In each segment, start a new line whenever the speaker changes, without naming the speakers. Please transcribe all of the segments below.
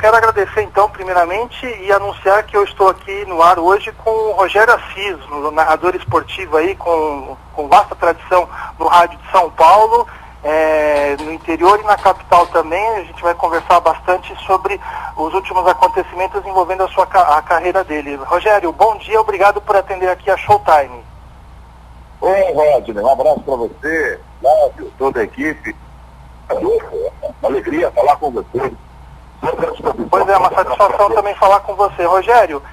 quero agradecer então, primeiramente, e anunciar que eu estou aqui no ar hoje com o Rogério Assis, um narrador esportivo aí, com vasta tradição no rádio de São Paulo, no interior e na capital também. A gente vai conversar bastante sobre os últimos acontecimentos envolvendo a carreira dele. Rogério, bom dia, obrigado por atender aqui a Showtime.
Oi, Rodney, um abraço para você, Flávio, toda a equipe. Uma alegria falar com você.
Pois é, uma satisfação também falar com você. Rogério,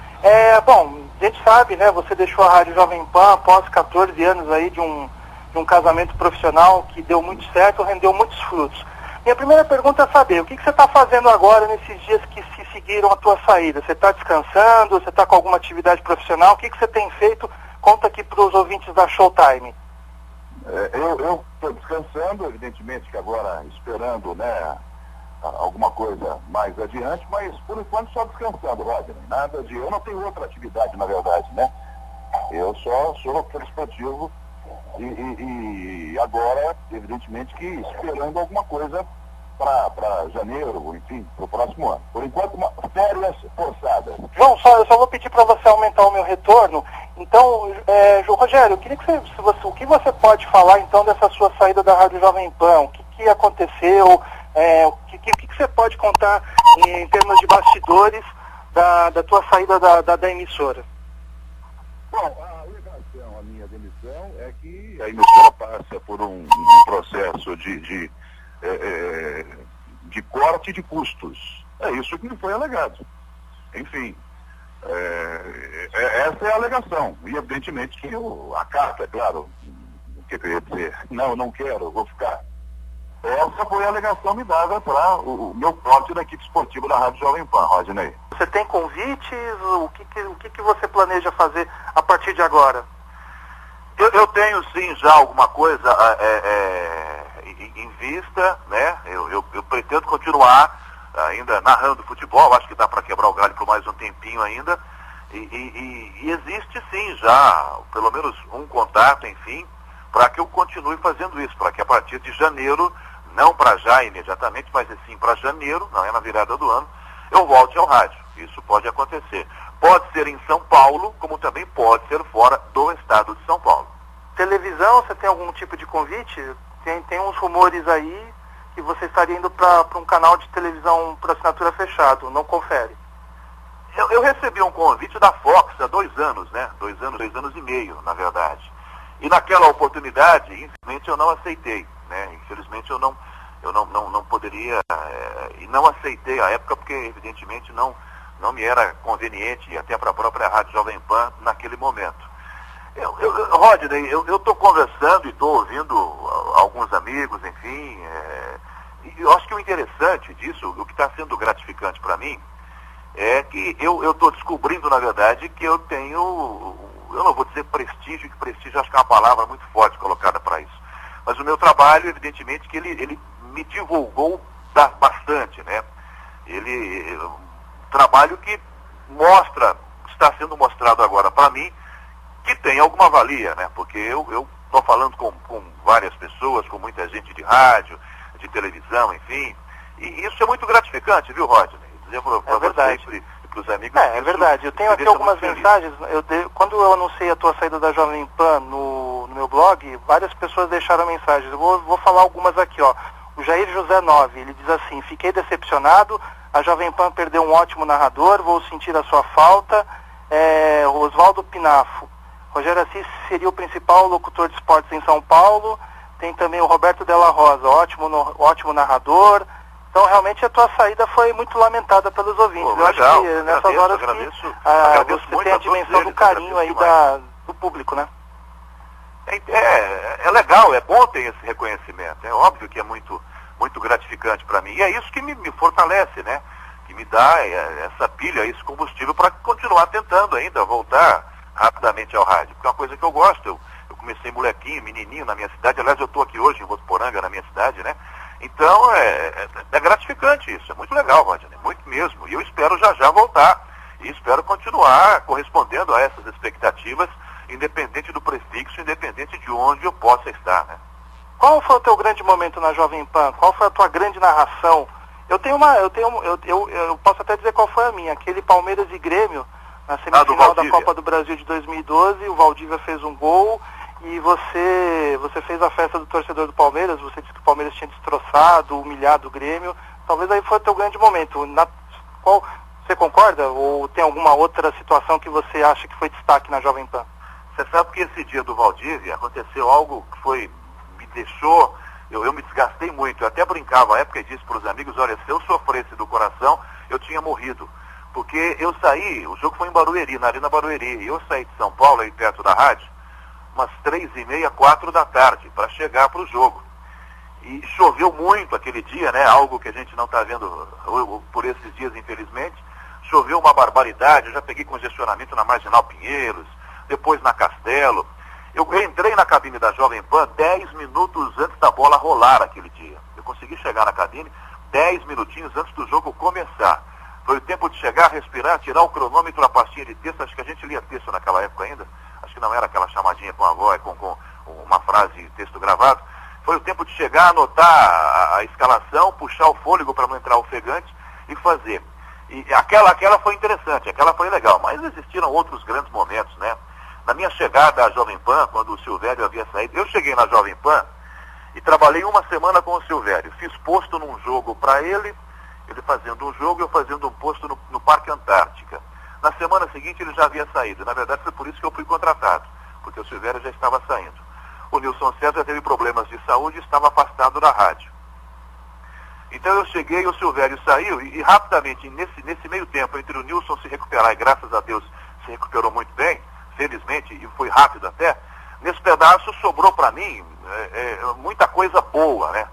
bom, a gente sabe, né, você deixou a Rádio Jovem Pan após 14 anos aí de um casamento profissional que deu muito certo, rendeu muitos frutos. Minha primeira pergunta é saber, o que você está fazendo agora nesses dias que se seguiram a tua saída? Você está descansando? Você está com alguma atividade profissional? O que você tem feito? Conta aqui para os ouvintes da Showtime.
Eu estou descansando, evidentemente que agora esperando, né, alguma coisa mais adiante, mas por enquanto só descansando, Rodney. Nada de... Eu não tenho outra atividade, na verdade, né? Eu só sou locutor esportivo e agora, evidentemente que esperando alguma coisa para janeiro, enfim, para o próximo ano. Por enquanto, férias forçadas.
João, eu só vou pedir para você aumentar o meu retorno. Então, Rogério, eu queria que o que você pode falar então dessa sua saída da Rádio Jovem Pan? O que aconteceu? O que você pode contar em termos de bastidores da tua saída da emissora?
Bom, a minha demissão é que a emissora passa por um processo de corte de custos. É isso que me foi alegado. Enfim, essa é a alegação. E evidentemente que a carta, é claro, o que eu ia dizer, não quero, eu vou ficar. Essa foi a alegação me dada para o meu corte da equipe esportiva da Rádio Jovem Pan, Rodney.
Você tem convites? O que você planeja fazer a partir de agora?
Eu tenho sim já alguma coisa em vista, né? Eu pretendo continuar ainda narrando futebol, acho que dá para quebrar o galho por mais um tempinho ainda. E existe sim já, pelo menos um contato, enfim, para que eu continue fazendo isso, para que a partir de janeiro, não para já imediatamente, mas sim para janeiro, não é na virada do ano, eu volte ao rádio. Isso pode acontecer. Pode ser em São Paulo, como também pode ser fora do estado de São Paulo.
Televisão, você tem algum tipo de convite? Tem uns rumores aí que você estaria indo para um canal de televisão por assinatura fechado, não confere?
Eu recebi um convite da Fox há 2 anos, né? 2 anos e meio, na verdade. E naquela oportunidade, infelizmente, eu não aceitei, né? Infelizmente eu não poderia, e não aceitei à época porque, evidentemente, não me era conveniente, até para a própria Rádio Jovem Pan, naquele momento. Rodney, eu estou conversando e estou ouvindo alguns amigos, enfim, e eu acho que o interessante disso, o que está sendo gratificante para mim, é que eu estou descobrindo, na verdade, que eu tenho, eu não vou dizer prestígio, que prestígio acho que é uma palavra muito forte colocada para isso, mas o meu trabalho, evidentemente, que ele me divulgou bastante, né? Um trabalho que está sendo mostrado agora para mim, que tem alguma valia, né? Porque eu estou falando com várias pessoas, com muita gente de rádio, de televisão, enfim, e isso é muito gratificante, viu, Rodney? Dizer para vocês e para os amigos.
É verdade, eu tenho aqui algumas mensagens, quando eu anunciei a tua saída da Jovem Pan no meu blog, várias pessoas deixaram mensagens, eu vou falar algumas aqui, ó. O Jair José 9, ele diz assim: fiquei decepcionado, a Jovem Pan perdeu um ótimo narrador, vou sentir a sua falta. Oswaldo Pinafo, Rogério Assis seria o principal locutor de esportes em São Paulo. Tem também o Roberto Della Rosa, ótimo narrador. Então, realmente, a tua saída foi muito lamentada pelos ouvintes. Eu
legal,
acho que nessas horas você tem a dimensão do carinho aí do público, né?
É legal, é bom ter esse reconhecimento. É óbvio que é muito, muito gratificante para mim. E é isso que me fortalece, né? Que me dá essa pilha, esse combustível para continuar tentando ainda voltar rapidamente ao rádio. Porque é uma coisa que eu gosto. Eu comecei molequinho, menininho na minha cidade. Aliás, eu estou aqui hoje em Votuporanga, na minha cidade, né? Então, é gratificante isso. É muito legal, Rodney. Muito mesmo. E eu espero já voltar. E espero continuar correspondendo a essas expectativas, independente do prefixo, independente de onde eu possa estar, né?
Qual foi o teu grande momento na Jovem Pan? Qual foi a tua grande narração? Eu posso até dizer qual foi a minha. Aquele Palmeiras e Grêmio, na semifinal da Copa do Brasil de 2012, o Valdívia fez um gol e você fez a festa do torcedor do Palmeiras, você disse que o Palmeiras tinha destroçado, humilhado o Grêmio. Talvez aí foi o teu grande momento. Você concorda? Ou tem alguma outra situação que você acha que foi destaque na Jovem Pan?
Você sabe que esse dia do Valdívia aconteceu algo que me deixou... Eu me desgastei muito, eu até brincava à época e disse para os amigos, olha, se eu sofresse do coração, eu tinha morrido. Porque eu saí, o jogo foi em Barueri, na Arena Barueri, e eu saí de São Paulo, aí perto da rádio, umas 3h30, 4 da tarde, para chegar para o jogo. E choveu muito aquele dia, né, algo que a gente não está vendo por esses dias, infelizmente. Choveu uma barbaridade, eu já peguei congestionamento na Marginal Pinheiros, depois na Castelo. Eu entrei na cabine da Jovem Pan 10 minutos antes da bola rolar aquele dia. Eu consegui chegar na cabine 10 minutinhos antes do jogo começar. Foi o tempo de chegar, respirar, tirar o cronômetro, a pastinha de texto. Acho que a gente lia texto naquela época ainda. Acho que não era aquela chamadinha com a voz, com uma frase e texto gravado. Foi o tempo de chegar, anotar a escalação, puxar o fôlego para não entrar ofegante e fazer. E aquela foi interessante, aquela foi legal. Mas existiram outros grandes momentos, né? Na minha chegada à Jovem Pan, quando o Silvério havia saído, eu cheguei na Jovem Pan e trabalhei uma semana com o Silvério. Fiz posto num jogo para ele fazendo um jogo e eu fazendo um posto no Parque Antártica. Na semana seguinte ele já havia saído. Na verdade foi por isso que eu fui contratado, porque o Silvério já estava saindo. O Nilson César teve problemas de saúde e estava afastado da rádio. Então eu cheguei, o Silvério saiu e rapidamente, nesse meio tempo, entre o Nilson se recuperar, e graças a Deus se recuperou muito bem, felizmente, e foi rápido até, nesse pedaço sobrou para mim muita coisa boa, né?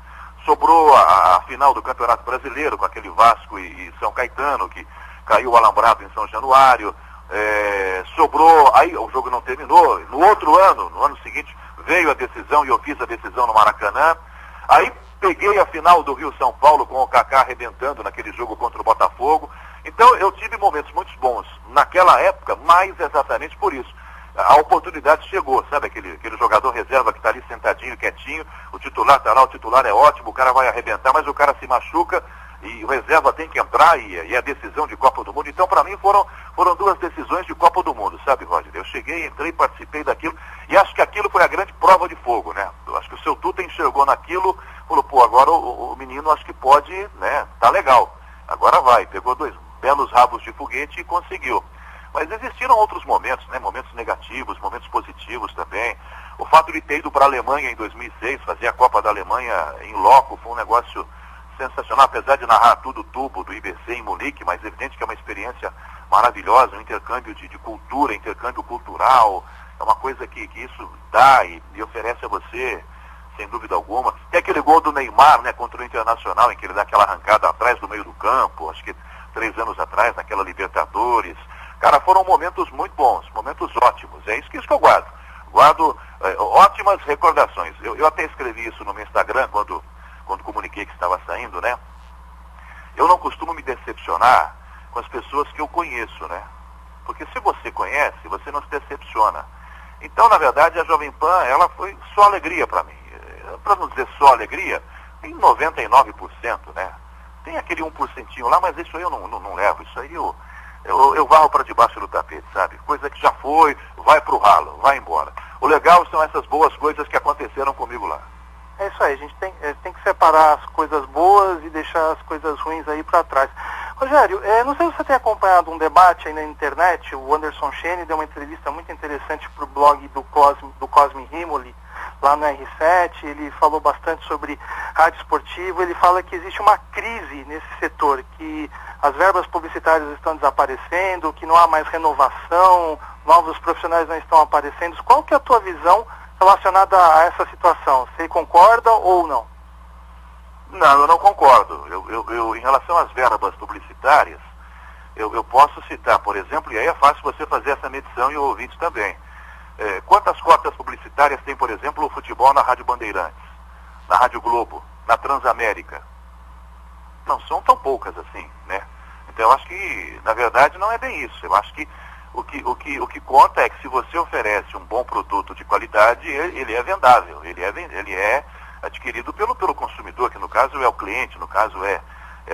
Sobrou a final do Campeonato Brasileiro, com aquele Vasco e São Caetano, que caiu o alambrado em São Januário, sobrou, aí o jogo não terminou, no outro ano, no ano seguinte, veio a decisão e eu fiz a decisão no Maracanã, aí peguei a final do Rio-São Paulo com o Kaká arrebentando naquele jogo contra o Botafogo. Então eu tive momentos muito bons naquela época, mas exatamente por isso. A oportunidade chegou, sabe, aquele jogador reserva que está ali sentadinho, quietinho, o titular está lá, o titular é ótimo, o cara vai arrebentar, mas o cara se machuca e o reserva tem que entrar e a decisão de Copa do Mundo. Então para mim foram duas decisões de Copa do Mundo, sabe, Roger? Eu cheguei, entrei, participei daquilo e acho que aquilo foi a grande prova de fogo, né? Eu acho que o seu Tuta enxergou naquilo, falou, pô, agora o menino acho que pode, né, tá legal, agora vai, pegou 2 belos rabos de foguete e conseguiu. Mas existiram outros momentos, né? Momentos negativos, momentos positivos também. O fato de ter ido para a Alemanha em 2006, fazer a Copa da Alemanha em loco, foi um negócio sensacional, apesar de narrar tudo tubo do IBC em Munique, mas é evidente que é uma experiência maravilhosa, um intercâmbio de cultura, intercâmbio cultural, é uma coisa que isso dá e oferece a você, sem dúvida alguma. Tem aquele gol do Neymar, né, contra o Internacional, em que ele dá aquela arrancada atrás do meio do campo, acho que 3 anos atrás, naquela Libertadores. Cara, foram momentos muito bons, momentos ótimos. É isso que eu guardo. Guardo ótimas recordações. Eu até escrevi isso no meu Instagram quando comuniquei que estava saindo, né? Eu não costumo me decepcionar com as pessoas que eu conheço, né? Porque se você conhece, você não se decepciona. Então, na verdade, a Jovem Pan, ela foi só alegria para mim. Para não dizer só alegria, tem 99%, né? Tem aquele 1% lá, mas isso aí eu não levo. Isso aí eu varro para debaixo do tapete, sabe? Coisa que já foi, vai pro ralo, vai embora. O legal são essas boas coisas que aconteceram comigo lá.
É isso aí, a gente tem que separar as coisas boas e deixar as coisas ruins aí para trás. Rogério, não sei se você tem acompanhado um debate aí na internet, o Anderson Chene deu uma entrevista muito interessante para o blog do Cosme Rimoli, lá no R7, ele falou bastante sobre rádio esportivo, ele fala que existe uma crise nesse setor, que as verbas publicitárias estão desaparecendo, que não há mais renovação, novos profissionais não estão aparecendo. Qual que é a tua visão relacionada a essa situação? Você concorda ou não?
Não, eu não concordo. Eu em relação às verbas publicitárias, eu posso citar, por exemplo, e aí é fácil você fazer essa medição e o ouvinte também. Quantas cotas publicitárias tem, por exemplo, o futebol na Rádio Bandeirantes, na Rádio Globo, na Transamérica? Não são tão poucas assim, né? Então eu acho que, na verdade, não é bem isso. Eu acho que o que conta é que se você oferece um bom produto de qualidade, ele é vendável, ele é adquirido pelo consumidor, que no caso é o cliente, no caso é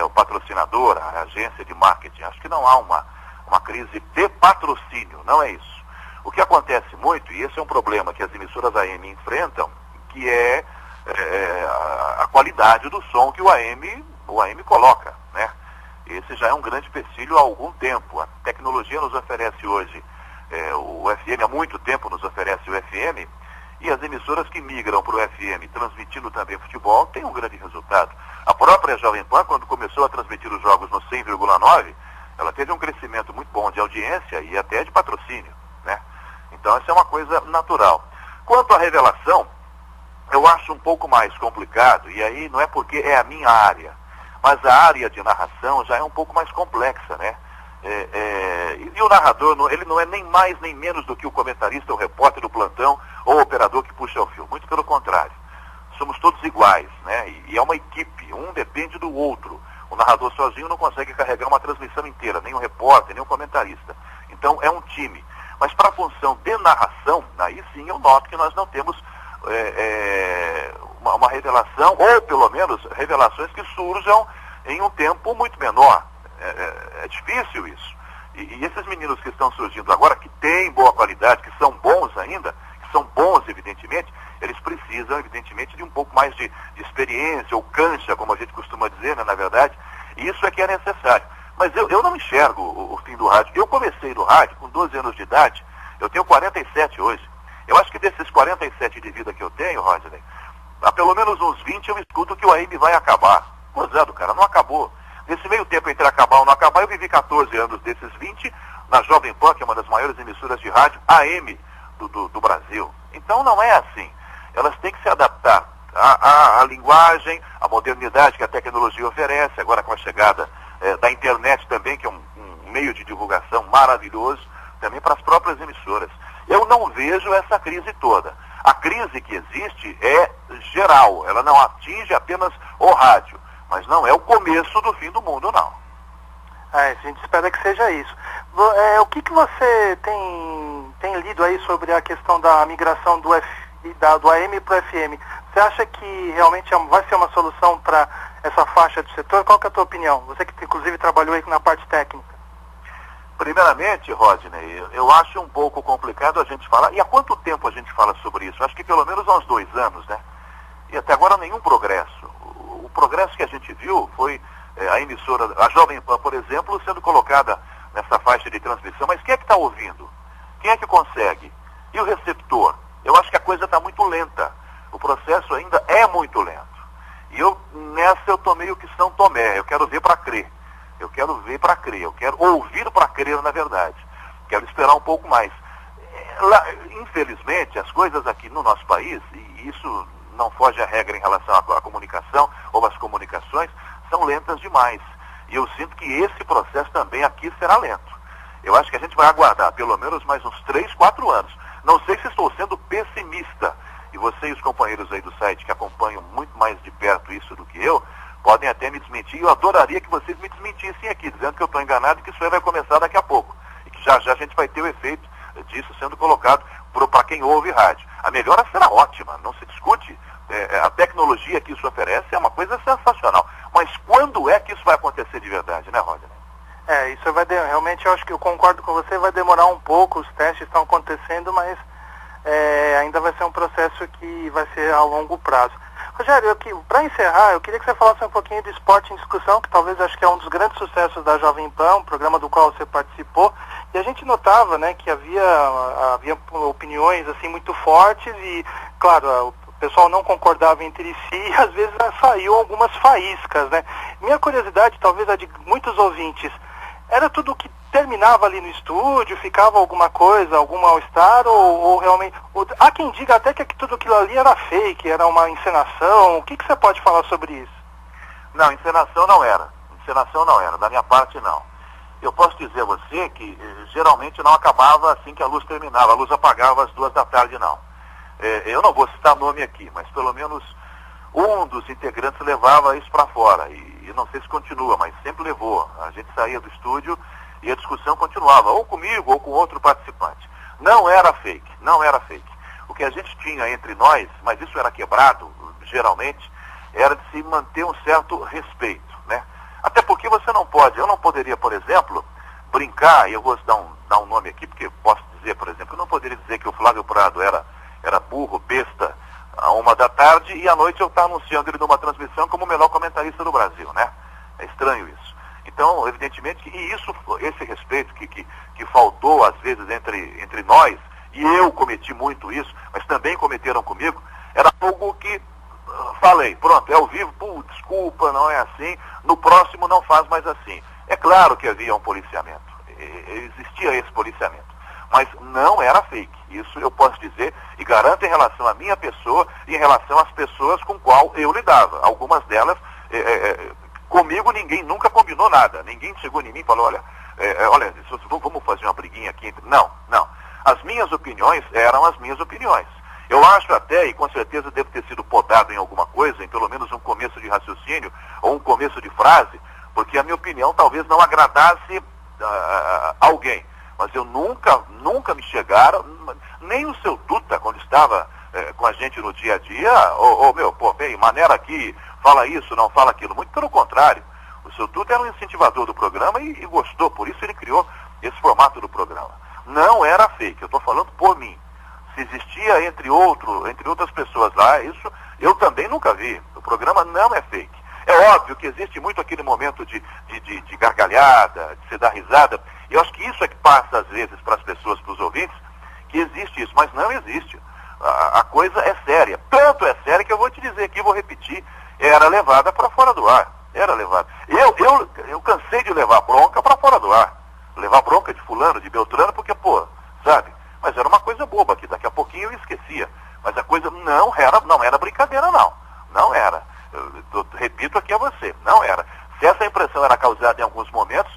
o patrocinador, a agência de marketing. Acho que não há uma crise de patrocínio, não é isso. O que acontece muito, e esse é um problema que as emissoras AM enfrentam, que é a qualidade do som que o AM coloca, né? Esse já é um grande empecilho há algum tempo. A tecnologia nos oferece hoje, o FM há muito tempo nos oferece o FM, e as emissoras que migram para o FM, transmitindo também futebol, têm um grande resultado. A própria Jovem Pan, quando começou a transmitir os jogos no 100,9, ela teve um crescimento muito bom de audiência e até de patrocínio, né? Então, essa é uma coisa natural. Quanto à revelação, eu acho um pouco mais complicado, e aí não é porque é a minha área, mas a área de narração já é um pouco mais complexa, né? E o narrador, ele não é nem mais nem menos do que o comentarista, o repórter do plantão ou o operador que puxa o fio. Muito pelo contrário. Somos todos iguais, né? E é uma equipe, um depende do outro. O narrador sozinho não consegue carregar uma transmissão inteira, nem o repórter, nem o comentarista. Então é um time. Mas para a função de narração, aí sim eu noto que nós não temos uma revelação, ou pelo menos revelações que surjam em um tempo muito menor. É difícil isso. E esses meninos que estão surgindo agora, que têm boa qualidade, que são bons ainda, que são bons evidentemente, eles precisam evidentemente de um pouco mais de experiência, ou cancha, como a gente costuma dizer, né, na verdade, e isso é que é necessário. Mas eu não enxergo o fim do rádio. Eu comecei no rádio com 12 anos de idade, eu tenho 47 hoje. Eu acho que desses 47 de vida que eu tenho, Rodney, há pelo menos uns 20 eu escuto que o AM vai acabar. Gozado, cara, não acabou. Nesse meio tempo entre acabar ou não acabar, eu vivi 14 anos desses 20 na Jovem Pan, que é uma das maiores emissoras de rádio AM do Brasil. Então não é assim. Elas têm que se adaptar à linguagem, à modernidade que a tecnologia oferece, agora com a chegada da internet também, que é um meio de divulgação maravilhoso, também para as próprias emissoras. Eu não vejo essa crise toda. A crise que existe é geral, ela não atinge apenas o rádio, mas não é o começo do fim do mundo, não.
A gente espera que seja isso. O que você tem lido aí sobre a questão da migração do AM para o FM? Você acha que realmente vai ser uma solução para essa faixa do setor? Qual que é a tua opinião? Você que inclusive trabalhou aí na parte técnica.
Primeiramente, Rodney, eu acho um pouco complicado a gente falar. E há quanto tempo a gente fala sobre isso? Acho que pelo menos há uns 2 anos, né? E até agora nenhum progresso. O progresso que a gente viu foi a emissora, a Jovem Pan, por exemplo, sendo colocada nessa faixa de transmissão. Mas quem é que está ouvindo? Quem é que consegue? E o receptor? Eu acho que a coisa está muito lenta. O processo ainda é muito lento. E nessa eu tô meio que São Tomé. Eu quero ver para crer. Eu quero ver para crer. Eu quero ouvir para crer, na verdade. Quero esperar um pouco mais. Infelizmente, as coisas aqui no nosso país, e isso não foge à regra em relação à comunicação ou às comunicações, são lentas demais. E eu sinto que esse processo também aqui será lento. Eu acho que a gente vai aguardar pelo menos mais uns 3, 4 anos. Não sei se estou sendo pessimista, e você e os companheiros aí do site que acompanham muito mais de perto isso do que eu, podem até me desmentir. Eu adoraria que vocês me desmentissem aqui, dizendo que eu estou enganado e que isso aí vai começar daqui a pouco. E que já a gente vai ter o efeito disso sendo colocado para quem ouve rádio. A melhora será ótima, não se discute. A tecnologia que isso oferece é uma coisa sensacional. Mas quando é que isso vai acontecer de verdade, né, Rodney?
Isso realmente eu acho que eu concordo com você, vai demorar um pouco, os testes estão acontecendo, mas ainda vai ser um processo que vai ser a longo prazo. Rogério, para encerrar, eu queria que você falasse um pouquinho do Esporte em Discussão, que talvez acho que é um dos grandes sucessos da Jovem Pan, um programa do qual você participou, e a gente notava, né, que havia opiniões assim muito fortes e, claro, o pessoal não concordava entre si e às vezes saiu algumas faíscas, né? Minha curiosidade, talvez a de muitos ouvintes, era tudo que terminava ali no estúdio, ficava alguma coisa, algum mal-estar, ou realmente... Há quem diga até que tudo aquilo ali era fake, era uma encenação. O que você pode falar sobre isso?
Não, encenação não era. Encenação não era, da minha parte não. Eu posso dizer a você que geralmente não acabava assim que a luz terminava, a luz apagava às 2 da tarde, não. Eu não vou citar nome aqui, mas pelo menos um dos integrantes levava isso para fora. E não sei se continua, mas sempre levou. A gente saía do estúdio e a discussão continuava, ou comigo ou com outro participante. Não era fake, não era fake. O que a gente tinha entre nós, mas isso era quebrado, geralmente, era de se manter um certo respeito, né? Até porque você não pode, eu não poderia, por exemplo, brincar, e eu vou dar um nome aqui, porque posso dizer, por exemplo, eu não poderia dizer que o Flávio Prado era burro, besta, à 1 da tarde, e à noite eu estar anunciando ele numa transmissão como o melhor comentarista do Brasil, né? É estranho isso. Então, evidentemente, esse respeito que faltou, às vezes, entre nós, e eu cometi muito isso, mas também cometeram comigo, era algo que falei, pronto, é ao vivo, desculpa, não é assim, no próximo não faz mais assim. É claro que havia um policiamento, existia esse policiamento, mas não era fake. Isso eu posso dizer e garanto em relação à minha pessoa e em relação às pessoas com qual eu lidava. Algumas delas, comigo ninguém nunca combinou nada, ninguém chegou em mim e falou, olha, vamos fazer uma briguinha aqui. Não. As minhas opiniões eram as minhas opiniões. Eu acho até, e com certeza devo ter sido podado em alguma coisa, em pelo menos um começo de raciocínio ou um começo de frase, porque a minha opinião talvez não agradasse alguém. Mas eu nunca me chegaram, nem o seu Tuta, quando estava com a gente no dia a dia, vem, maneira aqui, fala isso, não fala aquilo. Muito pelo contrário. O seu Tuta era um incentivador do programa e gostou, por isso ele criou esse formato do programa. Não era fake, eu estou falando por mim. Se existia entre outras pessoas lá, isso eu também nunca vi. O programa não é fake. É óbvio que existe muito aquele momento de gargalhada, de se dar risada. E eu acho que isso é que passa às vezes para as pessoas, para os ouvintes, que existe isso, mas não existe. A coisa é séria. Tanto é séria que eu vou te dizer aqui, vou repetir, era levada para fora do ar. Era levada. Eu cansei de levar bronca para fora do ar. Levar bronca de fulano, de beltrano, porque, sabe? Mas era uma coisa boba, que daqui a pouquinho eu esquecia. Mas a coisa não era brincadeira, não. Não era. Eu repito aqui a você, não era. Se essa impressão era causada em alguns momentos,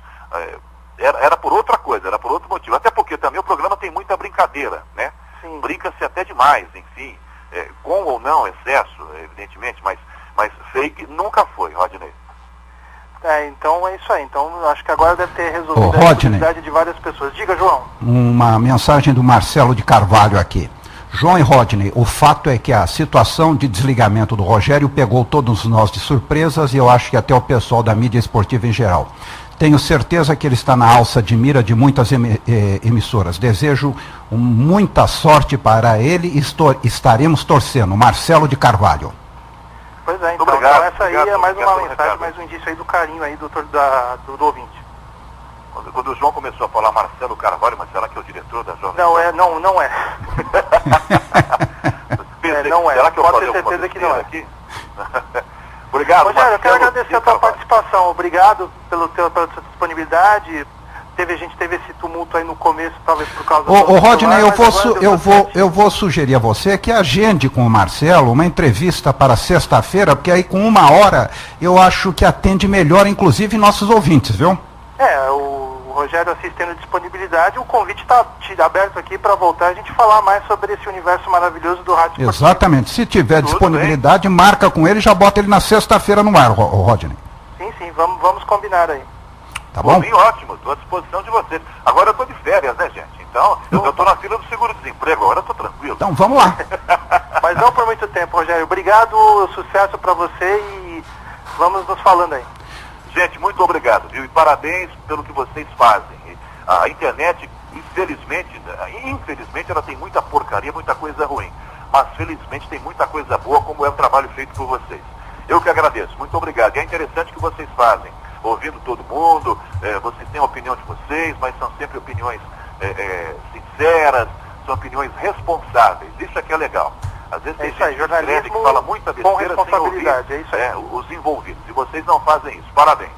era por outra coisa, era por outro motivo. Até porque também o programa tem muita brincadeira, né? Brinca-se até demais, enfim. Com ou não excesso, evidentemente, mas fake nunca foi, Rodney.
Então é isso aí. Então acho que agora deve ter resolvido a necessidade de várias pessoas. Diga, João.
Uma mensagem do Marcelo de Carvalho aqui. João e Rodney, o fato é que a situação de desligamento do Rogério pegou todos nós de surpresas e eu acho que até o pessoal da mídia esportiva em geral. Tenho certeza que ele está na alça de mira de muitas emissoras. Desejo muita sorte para ele e estaremos torcendo. Marcelo de Carvalho.
Pois é, então essa aí é mais uma mensagem, mais um indício aí do carinho aí do ouvinte.
Quando o João começou a falar Marcelo Carvalho, mas será que é o diretor da Jovem?
Não é.
Não é.
Será que eu pode ter certeza que não é.
Aqui? Obrigado,
Rogério, eu quero agradecer a tua participação. Obrigado pela sua disponibilidade. A gente teve esse tumulto aí no começo, talvez por causa do
Rodney, eu vou sugerir a você que agende com o Marcelo uma entrevista para sexta-feira, porque aí com 1 hora eu acho que atende melhor, inclusive, nossos ouvintes, viu?
O Rogério assistindo disponibilidade, o convite está aberto aqui para voltar a gente falar mais sobre esse universo maravilhoso do rádio.
Exatamente, se tiver disponibilidade, marca com ele e já bota ele na sexta-feira no ar, Rodney.
Sim, vamos combinar aí.
Tá bom?
Ótimo, estou à disposição de vocês. Agora eu estou de férias, né, gente? Então, eu estou na fila do seguro-desemprego, agora eu estou tranquilo.
Então, vamos lá.
Mas não por muito tempo, Rogério. Obrigado, sucesso para você e vamos nos falando aí.
Gente, muito obrigado, viu? E parabéns pelo que vocês fazem. A internet, infelizmente, ela tem muita porcaria, muita coisa ruim. Mas, felizmente, tem muita coisa boa, como é o trabalho feito por vocês. Eu que agradeço. Muito obrigado. E é interessante o que vocês fazem. Ouvindo todo mundo, vocês têm a opinião de vocês, mas são sempre opiniões sinceras, são opiniões responsáveis. Isso aqui é legal. Às vezes tem gente que escreve, que fala muita besteira sem ouvir
é isso aí.
os envolvidos. E vocês não fazem isso. Parabéns.